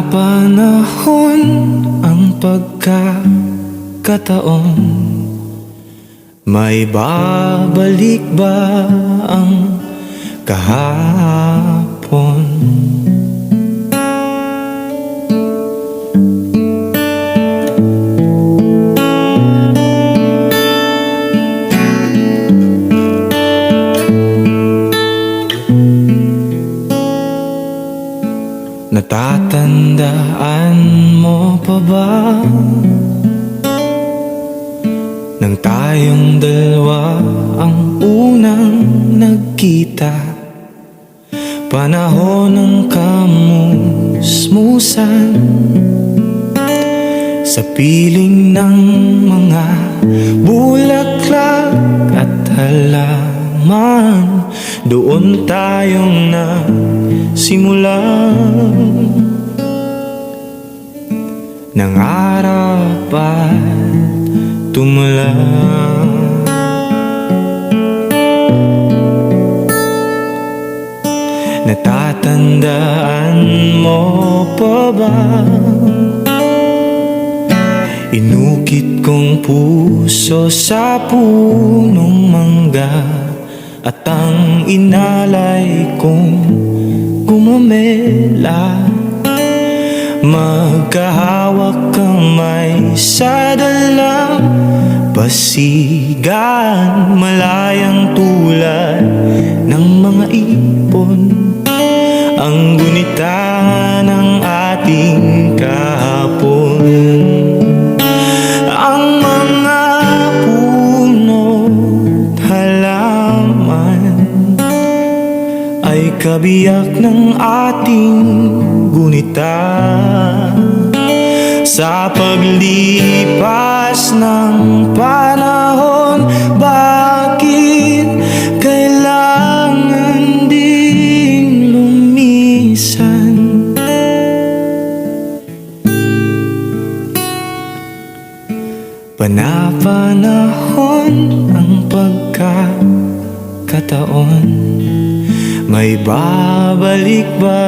Panapanahon ang pagkakataon, may babalik ba ang kahapon? Natatandaan mo pa ba nang tayong dalawa ang unang nagkita? Panahon ng kamusmusan sa piling ng mga bulaklak at halaman. Doon tayong nagsimulan, nangarap at tumula. Natatandaan mo pa ba? Inukit kong puso sa punong mangga, at ang inalay kong gumamela. Magkahawak kamay sa dalampasigan, malayang tulad ng mga ibon, ang gunita ng ating kahapon. Ang mga puno't halaman ay kabiyak ng ating gunita. Sa paglipas ng panahon, bakit kailangan ding lumisan? Panapanahon ang pagkakataon, may babalik ba